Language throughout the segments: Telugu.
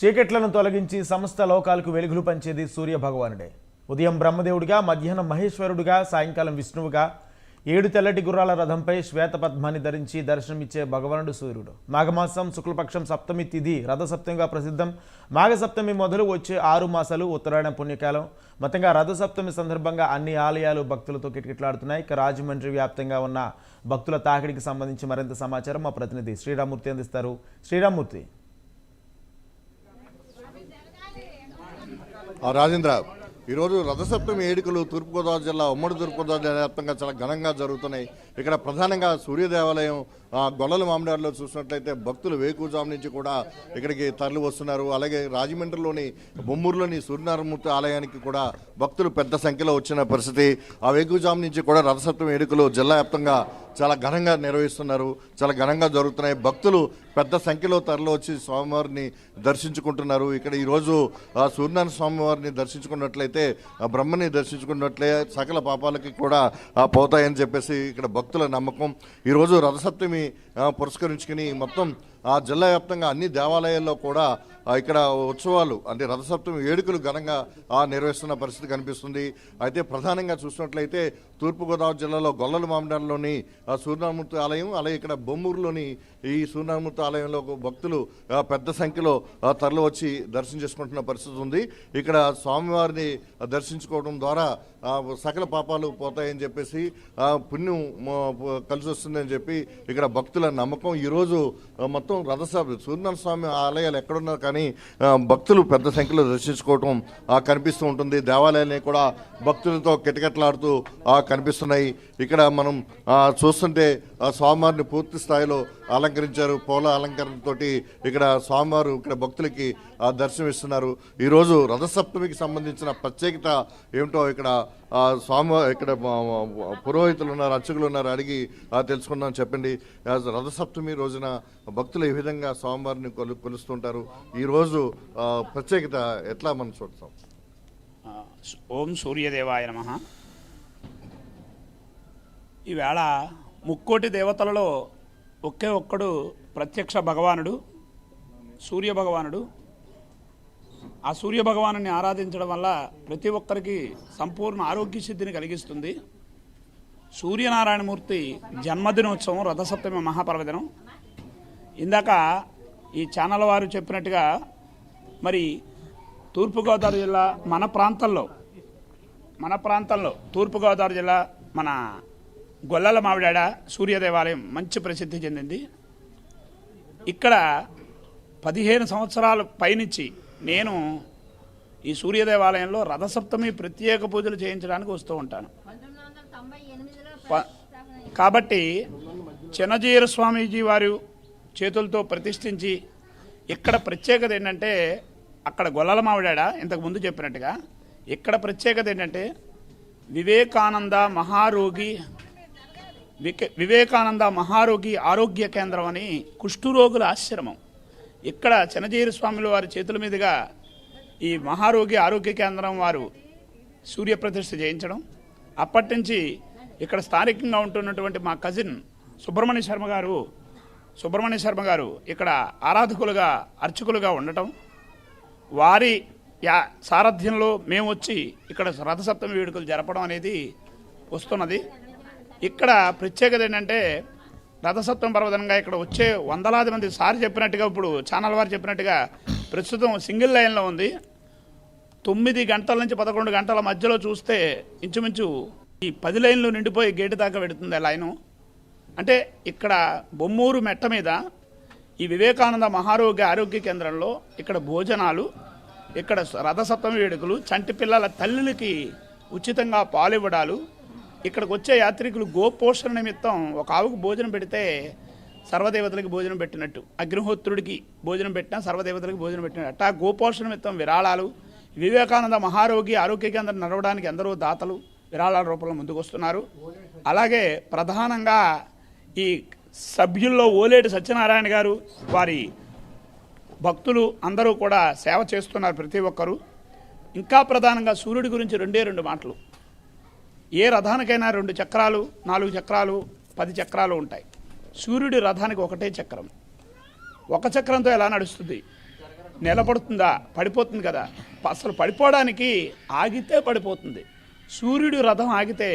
చీకట్లను తొలగించి సమస్త లోకాలకు వెలుగులు పంచేది సూర్య భగవానుడే. ఉదయం బ్రహ్మదేవుడిగా, మధ్యాహ్నం మహేశ్వరుడిగా, సాయంకాలం విష్ణువుగా 7 తెల్లటి గుర్రాల రథంపై శ్వేతపద్మాన్ని ధరించి దర్శనమిచ్చే భగవానుడు సూర్యుడు. మాఘమాసం శుక్లపక్షం సప్తమి తిథి రథసప్తమిగా ప్రసిద్ధం. మాఘసప్తమి మొదలు వచ్చే 6 మాసాలు ఉత్తరాయణ పుణ్యకాలం. మొత్తంగా రథసప్తమి సందర్భంగా అన్ని ఆలయాలు భక్తులతో కిటకిటలాడుతున్నాయి. ఇక రాజమండ్రి వ్యాప్తంగా ఉన్న భక్తుల తాకిడికి సంబంధించి మరింత సమాచారం మా ప్రతినిధి శ్రీరామూర్తి అందిస్తారు. శ్రీరామూర్తి. రాజేంద్ర, ఈరోజు రథసప్తమి వేడుకలు తూర్పుగోదావరి జిల్లా ఉమ్మడి తూర్పుగోదావరి జిల్లా వ్యాప్తంగా చాలా ఘనంగా జరుగుతున్నాయి. ఇక్కడ ప్రధానంగా సూర్య దేవాలయం గొల్లల మామిడాడలో చూసినట్లయితే భక్తులు వేకువజాము నుంచి కూడా ఇక్కడికి తరలి వస్తున్నారు. అలాగే రాజమండ్రిలోని బొమ్మూరులోని సూర్యనారాయణమూర్తి ఆలయానికి కూడా భక్తులు పెద్ద సంఖ్యలో వచ్చిన పరిస్థితి. ఆ వేకువజాము నుంచి కూడా రథసప్తమి వేడుకలు జిల్లా వ్యాప్తంగా చాలా ఘనంగా నిర్వహిస్తున్నారు. చాలా ఘనంగా జరుగుతున్నాయి. భక్తులు పెద్ద సంఖ్యలో తరలి వచ్చి స్వామివారిని దర్శించుకుంటున్నారు. ఇక్కడ ఈరోజు సూర్యనారాయణ స్వామివారిని దర్శించుకున్నట్లయితే, బ్రహ్మని దర్శించుకున్నట్లే సకల పాపాలకి కూడా పోతాయని చెప్పేసి ఇక్కడ భక్తుల నమ్మకం. ఈరోజు రథసప్తమి పురస్కరించుకుని మొత్తం జిల్లా వ్యాప్తంగా అన్ని దేవాలయాల్లో కూడా ఇక్కడ ఉత్సవాలు అంటే రథసప్తమి వేడుకలు ఘనంగా నిర్వహిస్తున్న పరిస్థితి కనిపిస్తుంది. అయితే ప్రధానంగా చూసినట్లయితే తూర్పుగోదావరి జిల్లాలో గొల్లల మామిడాడలోని సూర్యనారాయణమూర్తి ఆలయం, అలాగే ఇక్కడ బొమ్మూరులోని ఈ సూర్యనారాయణమూర్తి ఆలయంలో భక్తులు పెద్ద సంఖ్యలో తరలి వచ్చి దర్శనం చేసుకుంటున్న పరిస్థితి ఉంది. ఇక్కడ స్వామివారిని దర్శించుకోవడం ద్వారా సకల పాపాలు పోతాయని చెప్పేసి పుణ్యం కలిసి వస్తుందని చెప్పి ఇక్కడ భక్తుల నమ్మకం. ఈరోజు మొత్తం రథసభ సూర్యనారాయణ స్వామి ఆలయాలు ఎక్కడున్నారు కానీ భక్తులు పెద్ద సంఖ్యలో దర్శించుకోవటం కనిపిస్తూ ఉంటుంది. దేవాలయాన్ని కూడా భక్తులతో కిటకిటలాడుతూ కనిపిస్తున్నాయి. ఇక్కడ మనం చూస్తుంటే స్వామివారిని పూర్తి స్థాయిలో అలంకరించారు. పూల అలంకరణతో ఇక్కడ స్వామివారు ఇక్కడ భక్తులకి దర్శనమిస్తున్నారు. ఈరోజు రథసప్తమికి సంబంధించిన ప్రత్యేకత ఏమిటో ఇక్కడ స్వామివారు ఇక్కడ పురోహితులు ఉన్నారు, అర్చకులు ఉన్నారు, అడిగి తెలుసుకుందాం. చెప్పండి, రథసప్తమి రోజున భక్తులు ఈ విధంగా స్వామివారిని కొలుస్తుంటారు. ఈరోజు ప్రత్యేకత ఎట్లా మనం చూస్తాం? ఓం సూర్యదేవాయ నమః. ఈవేళ ముక్కోటి దేవతలలో ఒకే ఒక్కడు ప్రత్యక్ష భగవానుడు సూర్య భగవానుడు. ఆ సూర్య భగవాను ఆరాధించడం వల్ల ప్రతి ఒక్కరికి సంపూర్ణ ఆరోగ్య సిద్ధిని కలిగిస్తుంది. సూర్యనారాయణమూర్తి జన్మదినోత్సవం రథసప్తమి మహాపర్వదినం. ఇందాక ఈ ఛానల్ వారు చెప్పినట్టుగా మరి తూర్పుగోదావరి జిల్లా మన ప్రాంతంలో తూర్పుగోదావరి జిల్లా మన గొల్లల మామిడాడ సూర్య దేవాలయం మంచి ప్రసిద్ధి చెందింది. ఇక్కడ 15 సంవత్సరాల పైనుంచి నేను ఈ సూర్య దేవాలయంలో రథసప్తమి ప్రత్యేక పూజలు చేయించడానికి వస్తూ ఉంటాను. కాబట్టి చిన్నజీర స్వామీజీ వారు చేతులతో ప్రతిష్ఠించి ఇక్కడ ప్రత్యేకత ఏంటంటే, అక్కడ గొల్లల మామిడాడ ఇంతకుముందు చెప్పినట్టుగా ఇక్కడ ప్రత్యేకత ఏంటంటే వివేకానంద మహారోగి ఆరోగ్య కేంద్రం అని కుష్ఠురోగుల ఆశ్రమం. ఇక్కడ చిన్నజీర స్వాముల వారి చేతుల మీదుగా ఈ మహారోగి ఆరోగ్య కేంద్రం వారు సూర్యప్రతిష్ఠ చేయించడం, అప్పటి నుంచి ఇక్కడ స్థానికంగా ఉంటున్నటువంటి మా కజిన్ సుబ్రహ్మణ్య శర్మ గారు ఇక్కడ ఆరాధకులుగా అర్చకులుగా ఉండటం, వారి సారథ్యంలో మేము వచ్చి ఇక్కడ రథసప్తమి వేడుకలు జరపడం అనేది వస్తున్నది. ఇక్కడ ప్రత్యేకత ఏంటంటే రథసప్తమి పర్వదినంగా ఇక్కడ వచ్చే వందలాది మంది సార్ చెప్పినట్టుగా, ఇప్పుడు ఛానల్ వారు చెప్పినట్టుగా ప్రస్తుతం సింగిల్ లైన్లో ఉంది. 9 గంటల నుంచి 11 గంటల మధ్యలో చూస్తే ఇంచుమించు ఈ 10 లైన్లు నిండిపోయి గేటు దాకా పెడుతుంది లైను. అంటే ఇక్కడ బొమ్మూరు మెట్ట మీద ఈ వివేకానంద మహారోగ్య ఆరోగ్య కేంద్రంలో ఇక్కడ భోజనాలు, ఇక్కడ రథసప్తమి వేడుకలు, చంటి పిల్లల తల్లులకి ఉచితంగా పాలు ఇవ్వడాలు, ఇక్కడికి వచ్చే యాత్రికులు గోపోషణ నిమిత్తం ఒక ఆవుకు భోజనం పెడితే సర్వదేవతలకి భోజనం పెట్టినట్టు, అగ్నిహోత్రుడికి భోజనం పెట్టినా సర్వదేవతలకి భోజనం పెట్టినట్టు అట్టా గోపోషణ నిమిత్తం విరాళాలు, వివేకానంద మహారోగి ఆరోగ్య కేంద్రం నడవడానికి ఎందరో దాతలు విరాళాల రూపంలో ముందుకు వస్తున్నారు. అలాగే ప్రధానంగా ఈ సభ్యుల్లో ఓలేటి సత్యనారాయణ గారు వారి భక్తులు అందరూ కూడా సేవ చేస్తున్నారు ప్రతి ఒక్కరూ. ఇంకా ప్రధానంగా సూర్యుడి గురించి 2 మాటలు. ఏ రథానికైనా 2 చక్రాలు, 4 చక్రాలు, 10 చక్రాలు ఉంటాయి. సూర్యుడి రథానికి ఒకటే చక్రం. ఒక చక్రంతో ఎలా నడుస్తుంది? నిలబడుతుందా? పడిపోతుంది కదా. అసలు పడిపోవడానికి ఆగితే పడిపోతుంది. సూర్యుడు రథం ఆగితే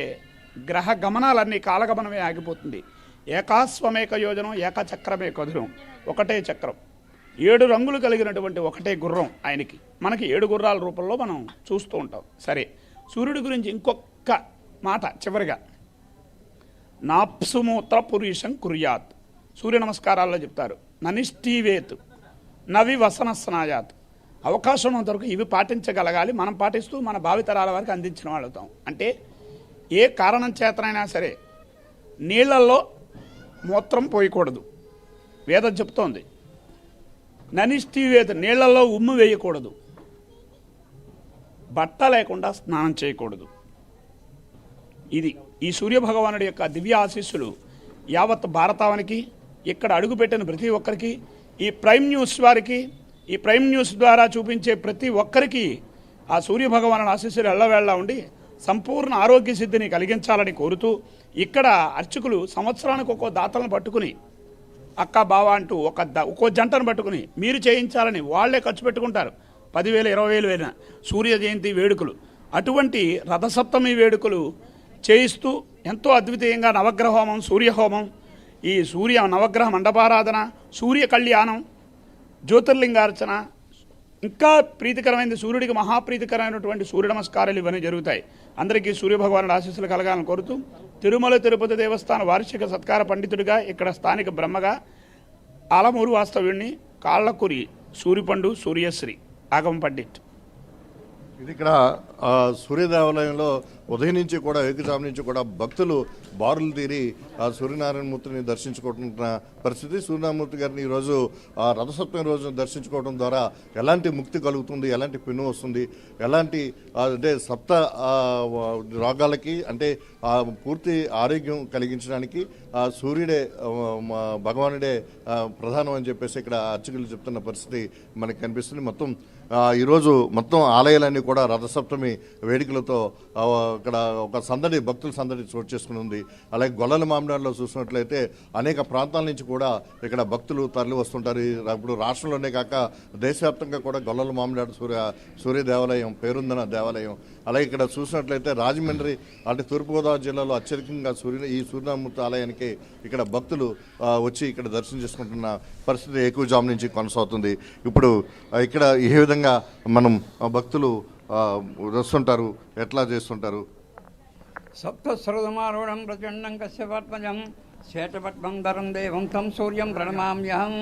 గ్రహ గమనాలన్నీ కాలగమనమే ఆగిపోతుంది. ఏకాశ్వమేక యోజనం ఏకచక్రమే కదురం, ఒకటే చక్రం, 7 రంగులు కలిగినటువంటి ఒకటే గుర్రం ఆయనకి. మనకి 7 గుర్రాల రూపంలో మనం చూస్తూ ఉంటాం. సరే, సూర్యుడి గురించి ఇంకొక మాట చివరిగా, నాప్సుమూత్ర పురుషం కుర్యాత్, సూర్య నమస్కారాల్లో చెప్తారు. ననిష్ఠీవేత్ నవి వసన స్నాయాత్, అవకాశం ఉన్నంత వరకు ఇవి పాటించగలగాలి. మనం పాటిస్తూ మన భావితరాల వారికి అందించిన వాళ్ళు అవుతాం. అంటే ఏ కారణం చేతనైనా సరే నీళ్లలో మూత్రం పోయకూడదు, వేదం చెప్తోంది. ననిష్ఠీవేత్, నీళ్లలో ఉమ్ము వేయకూడదు, బట్ట లేకుండా స్నానం చేయకూడదు. ఇది ఈ సూర్యభగవానుడి యొక్క దివ్య ఆశీస్సులు యావత్ భారతావనికి, ఇక్కడ అడుగుపెట్టిన ప్రతి ఒక్కరికి, ఈ ప్రైమ్ న్యూస్ వారికి, ఈ ప్రైమ్ న్యూస్ ద్వారా చూపించే ప్రతి ఒక్కరికి ఆ సూర్యభగవానుడి ఆశీస్సులు ఎల్లవేళలా ఉండి సంపూర్ణ ఆరోగ్య సిద్ధిని కలిగించాలని కోరుతూ, ఇక్కడ అర్చకులు సంవత్సరానికి ఒక్కో దాతలను పట్టుకుని, అక్క బావ అంటూ ఒక్కో జంటను పట్టుకుని మీరు చేయించాలని వాళ్లే ఖర్చు పెట్టుకుంటారు. 10,000 20,000 అయినా సూర్య జయంతి వేడుకలు, అటువంటి రథసప్తమి వేడుకలు చేయిస్తూ ఎంతో అద్వితీయంగా నవగ్రహ హోమం, సూర్యహోమం, ఈ సూర్య నవగ్రహ మండపారాధన, సూర్య కళ్యాణం, జ్యోతిర్లింగార్చన, ఇంకా ప్రీతికరమైనది సూర్యుడికి మహాప్రీతికరమైనటువంటి సూర్య నమస్కారాలు ఇవన్నీ జరుగుతాయి. అందరికీ సూర్యభగవానుడి ఆశీస్సులు కలగాలని కోరుతూ, తిరుమల తిరుపతి దేవస్థాన వార్షిక సత్కార పండితుడిగా, ఇక్కడ స్థానిక బ్రహ్మగా, ఆలమూరు వాస్తవ్యుడిని, కాళ్ళకూరి సూర్యపండు సూర్యశ్రీ ఆగమ పండిట్. ఇది ఇక్కడ సూర్య దేవాలయంలో ఉదయం నుంచి కూడా ఏకజాము నుంచి కూడా భక్తులు బారులు తీరి ఆ సూర్యనారాయణమూర్తిని దర్శించుకుంటున్న పరిస్థితి. సూర్యనారాయణమూర్తి గారిని ఈరోజు రథసప్తమి రోజున దర్శించుకోవడం ద్వారా ఎలాంటి ముక్తి కలుగుతుంది, ఎలాంటి పుణ్యం వస్తుంది, ఎలాంటి అంటే సప్త రోగాలకి అంటే పూర్తి ఆరోగ్యం కలిగించడానికి సూర్యుడే భగవానుడే ప్రధానం అని చెప్పేసి ఇక్కడ అర్చకులు చెప్తున్న పరిస్థితి మనకు కనిపిస్తుంది. ఈరోజు మొత్తం ఆలయాలన్నీ కూడా రథసప్తమి వేడుకలతో ఇక్కడ ఒక సందడి, భక్తుల సందడి చోటు చేసుకుని ఉంది. అలాగే గొల్లల మామిడాడలో చూసినట్లయితే అనేక ప్రాంతాల నుంచి కూడా ఇక్కడ భక్తులు తరలి వస్తుంటారు. ఇప్పుడు రాష్ట్రంలోనే కాక దేశవ్యాప్తంగా కూడా గొల్లల మామిడాడు సూర్య దేవాలయం పేరుందిన దేవాలయం. అలాగే ఇక్కడ చూసినట్లయితే రాజమండ్రి అంటే తూర్పుగోదావరి జిల్లాలో అత్యధికంగా ఈ సూర్యనారాయణమూర్తి ఆలయానికి ఇక్కడ భక్తులు వచ్చి ఇక్కడ దర్శనం చేసుకుంటున్న పరిస్థితి ఎక్కువజాము నుంచి కొనసాగుతుంది. ఇప్పుడు ఇక్కడ ఏ విధంగా మనం భక్తులు వస్తుంటారు, ఎట్లా చేస్తుంటారు? సప్తస్రవమారూఢం ప్రచండం కశ్యపాత్మజం శ్వేతపద్మం ధరం దేవం తం సూర్యం ప్రణమామ్యహం.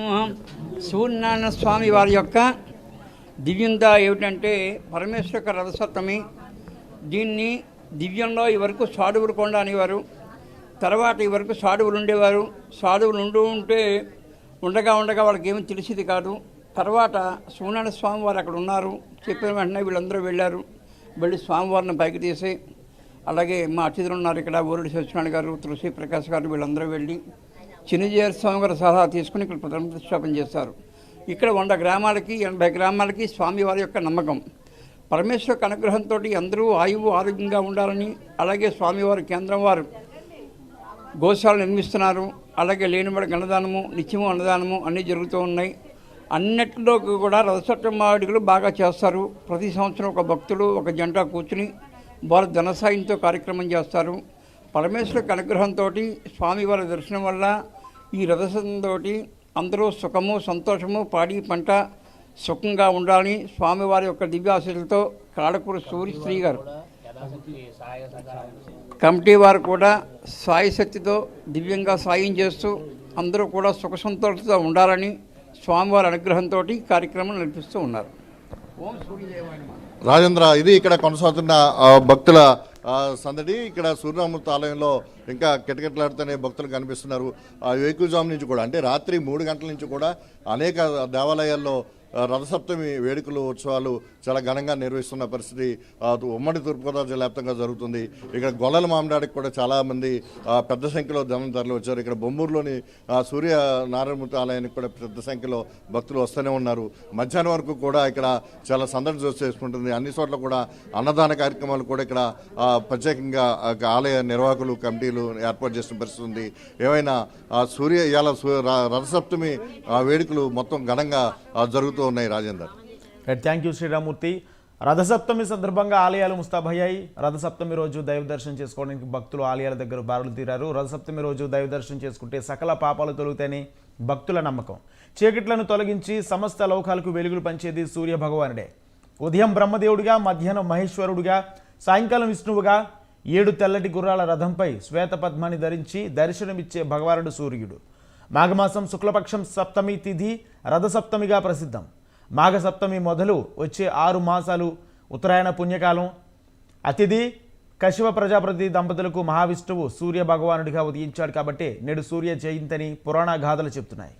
సూర్యనారాయణ స్వామి వారి యొక్క దివ్యంత ఏమిటంటే పరమేశ్వర యొక్క రథసప్తమి. దీన్ని దివ్యంలో ఈ వరకు సాధువులు కొండ అనేవారు. తర్వాత ఈ వరకు సాధువులు ఉండేవారు. సాధువులు ఉండగా వాళ్ళకి ఏమీ తెలిసేది కాదు. తర్వాత సూర్యనారాయణ స్వామి వారు అక్కడ ఉన్నారు. చెప్పిన వెంటనే వీళ్ళందరూ వెళ్ళి స్వామివారిని పైకి తీసి, అలాగే మా అతిథులు ఉన్నారు ఇక్కడ, ఊరుడి సత్యనారాయణ గారు, తులసి ప్రకాష్ గారు, వీళ్ళందరూ వెళ్ళి చిన్నజీఆర్ స్వామి గారు సలహా తీసుకుని ఇక్కడ ప్రతిష్టాపన చేస్తారు. ఇక్కడ 100 గ్రామాలకి 80 గ్రామాలకి స్వామివారి యొక్క నమ్మకం. పరమేశ్వర అనుగ్రహంతో అందరూ ఆయువు ఆరోగ్యంగా ఉండాలని, అలాగే స్వామివారి కేంద్రం వారు గోశాలను నిర్మిస్తున్నారు. అలాగే లేనివాడి అన్నదానము, నిత్యము అన్నదానము అన్నీ జరుగుతూ ఉన్నాయి. అన్నిటిలో కూడా రథసప్తమి వేడుకలు బాగా చేస్తారు. ప్రతి సంవత్సరం ఒక భక్తులు ఒక జంట కూర్చుని వారు ధనసాయంతో కార్యక్రమం చేస్తారు. పరమేశ్వర అనుగ్రహంతో స్వామివారి దర్శనం వల్ల ఈ రథసప్తమితో అందరూ సుఖము సంతోషము పాడి పంట సుఖంగా ఉండాలని స్వామివారి యొక్క దివ్యాశీలతో కాళ్ళకూరి సూర్యశ్రీ గారు కమిటీ వారు కూడా సాయశక్తితో దివ్యంగా సాయం చేస్తూ అందరూ కూడా సుఖ సంతోషంతో ఉండాలని స్వామివారి అనుగ్రహంతో కార్యక్రమం నడిపిస్తూ ఉన్నారు. ఓం సూర్యదేవాయ నమః. రాజేంద్ర, ఇది ఇక్కడ కొనసాగుతున్న భక్తుల సందడి. ఇక్కడ సూర్యనారాయణమూర్తి ఆలయంలో ఇంకా కిటకిటలాడుతూనే భక్తులు కనిపిస్తున్నారు. వేకుజాము నుంచి కూడా అంటే రాత్రి 3 గంటల నుంచి కూడా అనేక దేవాలయాల్లో రథసప్తమి వేడుకలు ఉత్సవాలు చాలా ఘనంగా నిర్వహిస్తున్న పరిస్థితి ఉమ్మడి తూర్పుగోదావరి జిల్లా వ్యాప్తంగా జరుగుతుంది. ఇక్కడ గొల్లల మామిడాడికి కూడా చాలామంది పెద్ద సంఖ్యలో జనం తరలి వచ్చారు. ఇక్కడ బొమ్మూరులోని సూర్య నారాయణమూర్తి ఆలయానికి కూడా పెద్ద సంఖ్యలో భక్తులు వస్తూనే ఉన్నారు. మధ్యాహ్నం వరకు కూడా ఇక్కడ చాలా సందడి చేసుకుంటుంది. అన్ని చోట్ల కూడా అన్నదాన కార్యక్రమాలు కూడా ఇక్కడ ప్రత్యేకంగా ఆలయ నిర్వాహకులు కమిటీలు ఏర్పాటు చేసిన పరిస్థితి ఉంది. ఏమైనా రథసప్తమి వేడుకలు మొత్తం ఘనంగా జరుగుతూ ఉన్నాయి. రాజేందర్. Thank you Sriramurthy. రథసప్తమి సందర్భంగా ఆలయాలు ముస్తాబయ్యాయి. రథసప్తమి రోజు దైవ దర్శనం చేసుకోవడానికి భక్తులు ఆలయాల దగ్గర బారులు తీరారు. రథసప్తమి రోజు దైవ దర్శనం చేసుకుంటే సకల పాపాలు తొలుగుతాయని భక్తుల నమ్మకం. చీకట్లను తొలగించి సమస్త లోకాలకు వెలుగులు పంచేది సూర్య భగవానుడే. ఉదయం బ్రహ్మదేవుడిగా, మధ్యాహ్నం మహేశ్వరుడిగా, సాయంకాలం విష్ణువుగా 7 తెల్లటి గుర్రాల రథంపై శ్వేతపద్మాన్ని ధరించి దర్శనమిచ్చే భగవానుడు సూర్యుడు. మాఘమాసం శుక్లపక్షం సప్తమి తిథి రథసప్తమిగా ప్రసిద్ధం. మాఘసప్తమి మొదలు వచ్చే 6 మాసాలు ఉత్తరాయణ పుణ్యకాలం. అతిథి కశ్యప ప్రజాపతి దంపతులకు మహావిష్ణువు సూర్య భగవానుడిగా ఉదయించాడు కాబట్టి నేడు సూర్య జయంతిని పురాణ గాథలు చెప్తున్నాయి.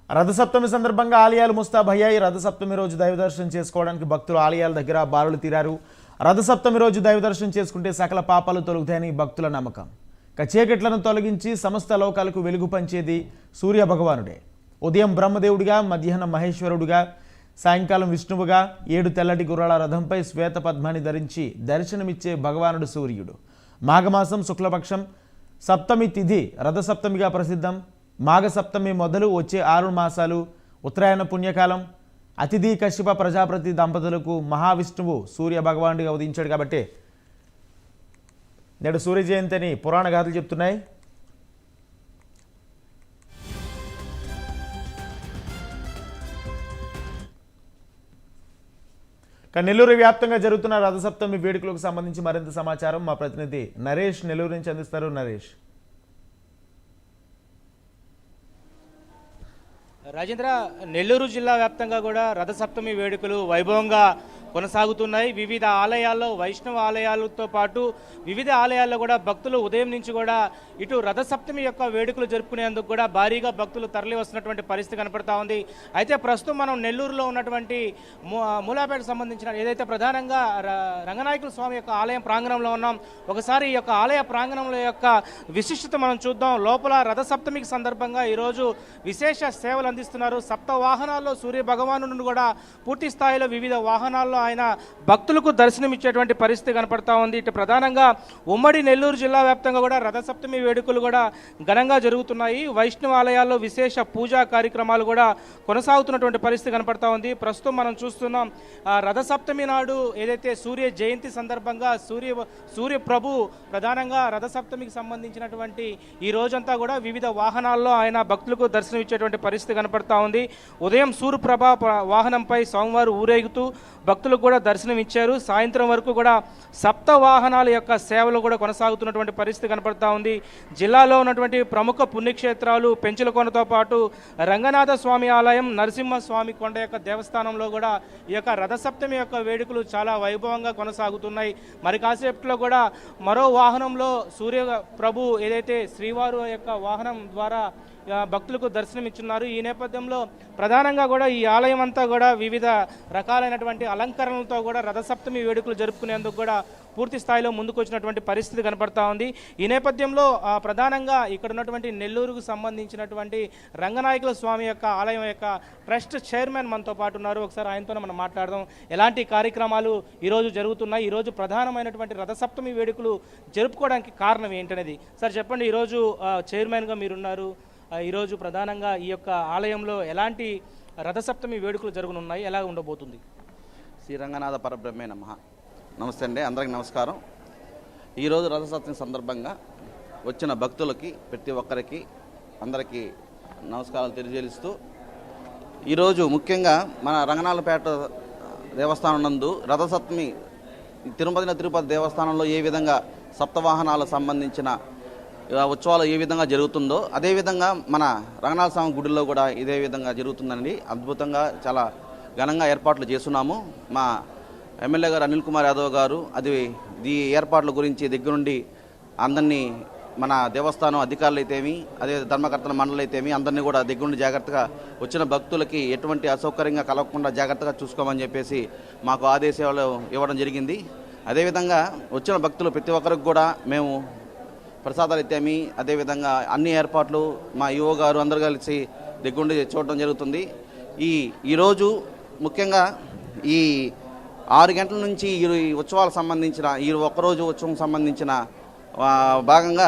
రథసప్తమి సందర్భంగా ఆలయాలు ముస్తాబయ్యాయి. రథసప్తమి రోజు దైవ దర్శనం చేసుకోవడానికి భక్తులు ఆలయాల దగ్గర బారులు తీరారు. రథసప్తమి రోజు దైవ దర్శనం చేసుకుంటే సకల పాపాలు తొలగుతాయని భక్తుల నమ్మకం. చీకట్లను తొలగించి సమస్త లోకాలకు వెలుగు పంచేది సూర్య భగవానుడే. ఉదయం బ్రహ్మదేవుడిగా, మధ్యాహ్నం మహేశ్వరుడిగా, సాయంకాలం విష్ణువుగా 7 తెల్లటి గుర్రాల రథంపై శ్వేత పద్మాన్ని ధరించి దర్శనమిచ్చే భగవానుడు సూర్యుడు. మాఘమాసం శుక్లపక్షం సప్తమి తిథి రథసప్తమిగా ప్రసిద్ధం. మాఘసప్తమి మొదలు వచ్చే 6 మాసాలు ఉత్తరాయణ పుణ్యకాలం. అతిథి కశ్యప ప్రజాపతి దంపతులకు మహావిష్ణువు సూర్య భగవానుడిగా ఉదయించాడు కాబట్టి నేడు సూర్య జయంతిని పురాణ గాథలు చెప్తున్నాయి. నెల్లూరు వ్యాప్తంగా జరుగుతున్న రథసప్తమి వేడుకలకు సంబంధించి మరింత సమాచారం మా ప్రతినిధి నరేష్ నెల్లూరు నుంచి అందిస్తారు. నరేష్. రాజేంద్ర, నెల్లూరు జిల్లా వ్యాప్తంగా కూడా రథసప్తమి వేడుకలు వైభవంగా కొనసాగుతున్నాయి. వివిధ ఆలయాల్లో, వైష్ణవ ఆలయాలతో పాటు వివిధ ఆలయాల్లో కూడా భక్తులు ఉదయం నుంచి కూడా ఇటు రథసప్తమి యొక్క వేడుకలు జరుపుకునేందుకు కూడా భారీగా భక్తులు తరలి వస్తున్నటువంటి పరిస్థితి కనపడతా ఉంది. అయితే ప్రస్తుతం మనం నెల్లూరులో ఉన్నటువంటి మూలాపేట సంబంధించిన ఏదైతే ప్రధానంగా రంగనాయకుల స్వామి యొక్క ఆలయం ప్రాంగణంలో ఉన్నాం. ఒకసారి ఈ యొక్క ఆలయ ప్రాంగణంలో యొక్క విశిష్టత మనం చూద్దాం. లోపల రథసప్తమికి సందర్భంగా ఈరోజు విశేష సేవలు అందిస్తున్నారు. సప్త వాహనాల్లో సూర్య భగవానుడు కూడా పూర్తి స్థాయిలో వివిధ వాహనాల్లో ఆయన భక్తులకు దర్శనమిచ్చేటువంటి పరిస్థితి కనపడతా ఉంది. ఇటు ప్రధానంగా ఉమ్మడి నెల్లూరు జిల్లా వ్యాప్తంగా కూడా రథసప్తమి వేడుకలు కూడా ఘనంగా జరుగుతున్నాయి. వైష్ణవ ఆలయాల్లో విశేష పూజా కార్యక్రమాలు కూడా కొనసాగుతున్నటువంటి పరిస్థితి కనపడతా ఉంది. ప్రస్తుతం మనం చూస్తున్నాం రథసప్తమి నాడు ఏదైతే సూర్య జయంతి సందర్భంగా సూర్య ప్రభు ప్రధానంగా రథసప్తమికి సంబంధించినటువంటి ఈ రోజంతా కూడా వివిధ వాహనాల్లో ఆయన భక్తులకు దర్శనమిచ్చేటువంటి పరిస్థితి కనపడతా ఉంది. ఉదయం సూర్యప్రభ వాహనంపై స్వామివారు ఊరేగుతూ భక్తులకు కూడా దర్శనం ఇచ్చారు. సాయంత్రం వరకు కూడా సప్త వాహనాల యొక్క సేవలు కూడా కొనసాగుతున్నటువంటి పరిస్థితి కనపడతా ఉంది. జిల్లాలో ఉన్నటువంటి ప్రముఖ పుణ్యక్షేత్రాలు పెంచులకొండతో పాటు రంగనాథ స్వామి ఆలయం, నరసింహస్వామి కొండ యొక్క దేవస్థానంలో కూడా ఈ యొక్క రథసప్తమి యొక్క వేడుకలు చాలా వైభవంగా కొనసాగుతున్నాయి. మరి కాసేపట్లో కూడా మరో వాహనంలో సూర్య ప్రభు ఏదైతే శ్రీవారు యొక్క వాహనం ద్వారా భక్తులకు దర్శనమిచ్చున్నారు. ఈ నేపథ్యంలో ప్రధానంగా కూడా ఈ ఆలయం అంతా కూడా వివిధ రకాలైనటువంటి అలంకరణలతో కూడా రథసప్తమి వేడుకలు జరుపుకునేందుకు కూడా పూర్తి స్థాయిలో ముందుకు వచ్చినటువంటి పరిస్థితి కనపడతా ఉంది. ఈ నేపథ్యంలో ప్రధానంగా ఇక్కడ ఉన్నటువంటి నెల్లూరుకు సంబంధించినటువంటి రంగనాయకుల స్వామి యొక్క ఆలయం యొక్క ట్రస్ట్ చైర్మన్ మనతో పాటు ఉన్నారు. ఒకసారి ఆయనతోనే మనం మాట్లాడదాం. ఎలాంటి కార్యక్రమాలు ఈరోజు జరుగుతున్నాయి, ఈరోజు ప్రధానమైనటువంటి రథసప్తమి వేడుకలు జరుపుకోవడానికి కారణం ఏంటనేది సార్ చెప్పండి. ఈరోజు చైర్మన్గా మీరున్నారు. ఈరోజు ప్రధానంగా ఈ యొక్క ఆలయంలో ఎలాంటి రథసప్తమి వేడుకలు జరగనున్నాయి, ఎలా ఉండబోతుంది? శ్రీ రంగనాథ పరబ్రహ్మే నమః. నమస్తే అండి, అందరికి నమస్కారం. ఈరోజు రథసప్తమి సందర్భంగా వచ్చిన భక్తులకి ప్రతి ఒక్కరికి అందరికీ నమస్కారాలు తెలియజేస్తూ ఈరోజు ముఖ్యంగా మన రంగనాథపేట దేవస్థానం నందు రథసప్తమి తిరుపతి దేవస్థానంలో ఏ విధంగా సప్తవాహనాలకు సంబంధించిన ఉత్సవాలు ఏ విధంగా జరుగుతుందో అదేవిధంగా మన రంగనాథ స్వామి గుడిలో కూడా ఇదే విధంగా జరుగుతుందండి. అద్భుతంగా చాలా ఘనంగా ఏర్పాట్లు చేస్తున్నాము. మా ఎమ్మెల్యే గారు అనిల్ కుమార్ యాదవ్ గారు ఈ ఏర్పాట్ల గురించి దగ్గరుండి అందరినీ మన దేవస్థానం అధికారులు అయితేమి అదే ధర్మకర్తల మండలి అయితేమి అందరినీ కూడా దగ్గరుండి జాగ్రత్తగా వచ్చిన భక్తులకి ఎటువంటి అసౌకర్యంగా కలగకుండా జాగ్రత్తగా చూసుకోమని చెప్పేసి మాకు ఆదేశాలు ఇవ్వడం జరిగింది. అదేవిధంగా వచ్చిన భక్తులు ప్రతి ఒక్కరికి కూడా మేము ప్రసాదాలు అయితేమి అదేవిధంగా అన్ని ఏర్పాట్లు మా యువ గారు అందరూ కలిసి దగ్గరుండి చూడడం జరుగుతుంది. ఈరోజు ముఖ్యంగా ఈ 6 గంటల నుంచి ఈ ఉత్సవాలకు సంబంధించిన ఈ ఒక్కరోజు ఉత్సవం సంబంధించిన భాగంగా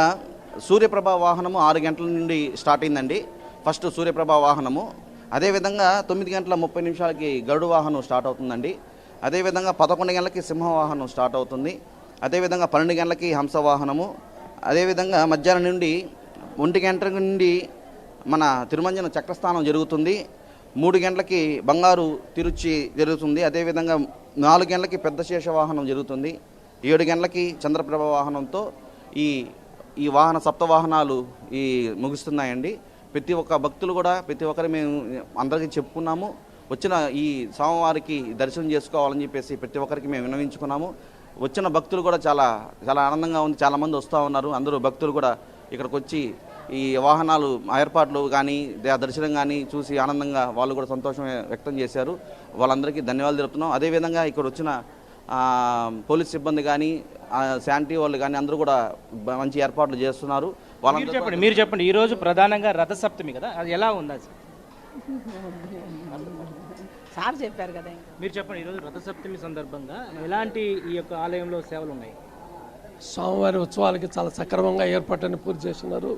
సూర్యప్రభ వాహనము 6 గంటల నుండి స్టార్ట్ అయిందండి. ఫస్ట్ సూర్యప్రభ వాహనము, అదేవిధంగా 9 గంటల 30 నిమిషాలకి గరుడు వాహనం స్టార్ట్ అవుతుందండి. అదేవిధంగా 11 గంటలకి సింహవాహనం స్టార్ట్ అవుతుంది. అదేవిధంగా 12 గంటలకి హంసవాహనము, అదేవిధంగా మధ్యాహ్నం నుండి 1 గంటల నుండి మన తిరుమంజన చక్రస్థానం జరుగుతుంది. 3 గంటలకి బంగారు తిరుచి జరుగుతుంది. అదేవిధంగా 4 గంటలకి పెద్ద శేష వాహనం జరుగుతుంది. 7 గంటలకి చంద్రప్రభ వాహనంతో ఈ వాహన సప్తవాహనాలు ముగుస్తున్నాయండి. ప్రతి ఒక్క భక్తులు కూడా ప్రతి ఒక్కరు మేము అందరికీ చెప్పుకున్నాము. వచ్చిన ఈ స్వామివారికి దర్శనం చేసుకోవాలని చెప్పేసి ప్రతి ఒక్కరికి మేము విన్నవించుకున్నాము. వచ్చిన భక్తులు కూడా చాలా చాలా ఆనందంగా ఉంది. చాలామంది వస్తూ ఉన్నారు. అందరూ భక్తులు కూడా ఇక్కడికి వచ్చి ఈ వాహనాలు ఏర్పాట్లు కానీ దర్శనం కానీ చూసి ఆనందంగా వాళ్ళు కూడా సంతోషం వ్యక్తం చేశారు. వాళ్ళందరికీ ధన్యవాదాలు తెలుపుతున్నాం. అదేవిధంగా ఇక్కడ వచ్చిన పోలీస్ సిబ్బంది కానీ శాంతి వాళ్ళు కానీ అందరూ కూడా మంచి ఏర్పాట్లు చేస్తున్నారు. మీరు చెప్పండి ఈరోజు ప్రధానంగా రథసప్తమి కదా, అది ఎలా ఉంది సార్ చెప్పారు కదా. మీరు చెప్పండి ఈరోజు రథసప్తమి సందర్భంగా ఎలాంటి ఈ యొక్క ఆలయంలో సేవలు ఉన్నాయి? స్వామివారి ఉత్సవాలకి చాలా సక్రమంగా ఏర్పాటుని పూర్తి చేస్తున్నారు.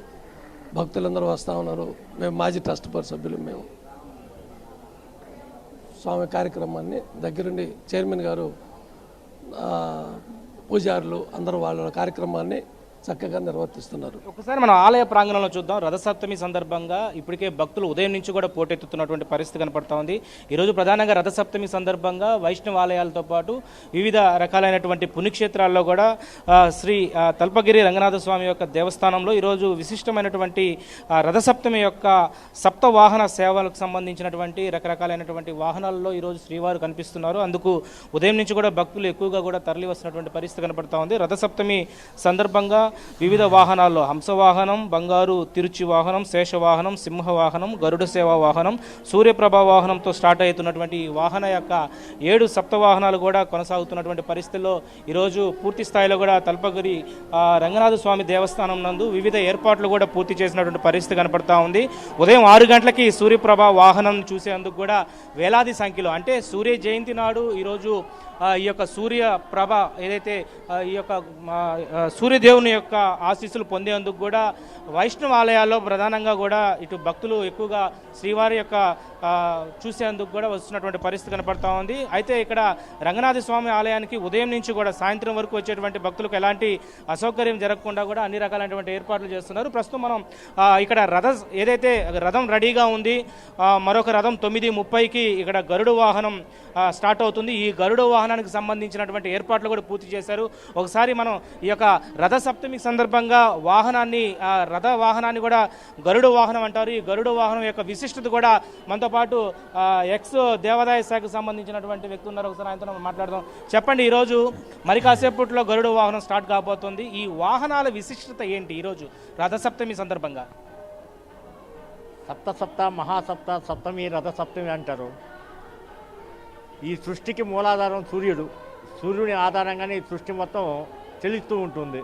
భక్తులందరూ వస్తూ ఉన్నారు. మేము మాజీ ట్రస్ట్ బోర్డు సభ్యులు మేము స్వామి కార్యక్రమాన్ని దగ్గరుండి చైర్మన్ గారు పూజారులు అందరూ వాళ్ళ కార్యక్రమాన్ని చక్కగా నిర్వర్తిస్తున్నారు. ఒకసారి మనం ఆలయ ప్రాంగణంలో చూద్దాం. రథసప్తమి సందర్భంగా ఇప్పటికే భక్తులు ఉదయం నుంచి కూడా పోటెత్తుతున్నటువంటి పరిస్థితి కనపడతా ఉంది. ఈరోజు ప్రధానంగా రథసప్తమి సందర్భంగా వైష్ణవ ఆలయాలతో పాటు వివిధ రకాలైనటువంటి పుణ్యక్షేత్రాల్లో కూడా శ్రీ తల్పగిరి రంగనాథ స్వామి యొక్క దేవస్థానంలో ఈరోజు విశిష్టమైనటువంటి రథసప్తమి యొక్క సప్తవాహన సేవలకు సంబంధించినటువంటి రకరకాలైనటువంటి వాహనాల్లో ఈరోజు శ్రీవారు కనిపిస్తున్నారు. అందుకు ఉదయం నుంచి కూడా భక్తులు ఎక్కువగా కూడా తరలి వస్తున్నటువంటి పరిస్థితి కనపడతా ఉంది. రథసప్తమి సందర్భంగా వివిధ వాహనాల్లో హంసవాహనం, బంగారు తిరుచి వాహనం, శేషవాహనం, సింహవాహనం, గరుడ సేవా వాహనం, సూర్యప్రభ వాహనంతో స్టార్ట్ అవుతున్నటువంటి ఈ వాహన యొక్క 7 సప్తవాహనాలు కూడా కొనసాగుతున్నటువంటి పరిస్థితుల్లో ఈరోజు పూర్తి స్థాయిలో కూడా తల్పగిరి రంగనాథ స్వామి దేవస్థానం నందు వివిధ ఏర్పాట్లు కూడా పూర్తి చేసినటువంటి పరిస్థితి కనపడతా ఉంది. ఉదయం 6 గంటలకి సూర్యప్రభ వాహనం చూసేందుకు కూడా వేలాది సంఖ్యలో, అంటే సూర్య జయంతి నాడు ఈరోజు ఈ యొక్క సూర్య ప్రభ ఏదైతే ఈ యొక్క సూర్యదేవుని యొక్క ఆశీస్సులు పొందేందుకు కూడా వైష్ణవ ఆలయాల్లో ప్రధానంగా కూడా ఇటు భక్తులు ఎక్కువగా శ్రీవారి యొక్క చూసేందుకు కూడా వస్తున్నటువంటి పరిస్థితి కనపడతా ఉంది. అయితే ఇక్కడ రంగనాథ స్వామి ఆలయానికి ఉదయం నుంచి కూడా సాయంత్రం వరకు వచ్చేటువంటి భక్తులకు ఎలాంటి అసౌకర్యం జరగకుండా కూడా అన్ని రకాలైనటువంటి ఏర్పాట్లు చేస్తున్నారు. ప్రస్తుతం మనం ఇక్కడ ఏదైతే రథం రెడీగా ఉంది, మరొక రథం 9:30కి ఇక్కడ గరుడు వాహనం స్టార్ట్ అవుతుంది. ఈ గరుడు వాహనానికి సంబంధించినటువంటి ఏర్పాట్లు కూడా పూర్తి చేశారు. ఒకసారి మనం ఈ యొక్క రథ సప్తమి సందర్భంగా రథ వాహనాన్ని కూడా గరుడు వాహనం అంటారు. ఈ గరుడు వాహనం యొక్క విశిష్టత కూడా మనతో పాటు ఎక్స్ దేవాదాయ శాఖకు సంబంధించినటువంటి వ్యక్తి ఉన్నారు. ఒకసారి ఆయనతో మాట్లాడదాం. చెప్పండి, ఈరోజు మరి కాసేపట్లో గరుడు వాహనం స్టార్ట్ కాబోతుంది. ఈ వాహనాల విశిష్టత ఏంటి ఈరోజు రథసప్తమి సందర్భంగా? సప్త మహాసప్త సప్తమి రథ సప్తమి అంటారు. ఈ సృష్టికి మూలాధారం సూర్యుడు. సూర్యుని ఆధారంగానే ఈ సృష్టి మొత్తం చెలుస్తూ ఉంటుంది.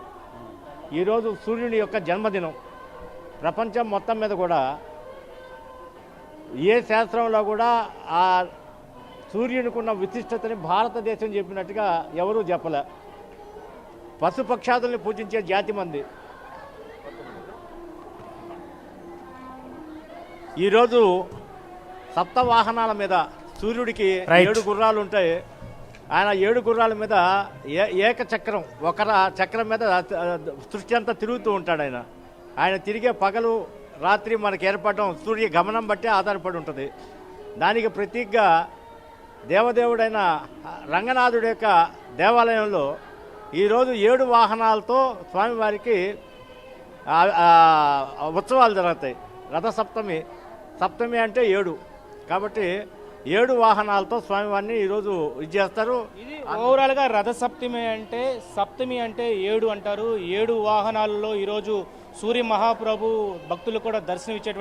ఈరోజు సూర్యుని యొక్క జన్మదినం. ప్రపంచం మొత్తం మీద కూడా ఏ శాస్త్రంలో కూడా ఆ సూర్యునికున్న విశిష్టతని భారతదేశం చెప్పినట్టుగా ఎవరూ చెప్పలే. పశుపక్షాదుల్ని పూజించే జాతి మంది. ఈరోజు సప్తవాహనాల మీద సూర్యుడికి 7 గుర్రాలు ఉంటాయి. ఆయన 7 గుర్రాల మీద ఏకచక్రం చక్రం మీద సృష్టి అంతా తిరుగుతూ ఉంటాడు. ఆయన తిరిగే పగలు రాత్రి మనకు ఏర్పడడం సూర్య గమనం బట్టి ఆధారపడి ఉంటుంది. దానికి ప్రతీకగా దేవదేవుడైన రంగనాథుడి యొక్క దేవాలయంలో ఈరోజు 7 వాహనాలతో స్వామివారికి ఉత్సవాలు జరుగుతాయి. రథసప్తమి, సప్తమి అంటే 7 కాబట్టి 7 వాహనాలతో స్వామివారిని ఈరోజు ఇది చేస్తారు. ఇది ఓవరాల్గా రథసప్తమి అంటే, సప్తమి అంటే 7 అంటారు. 7 వాహనాలలో ఈరోజు సూర్య మహాప్రభు భక్తులు కూడా దర్శనం ఇచ్చేటువంటి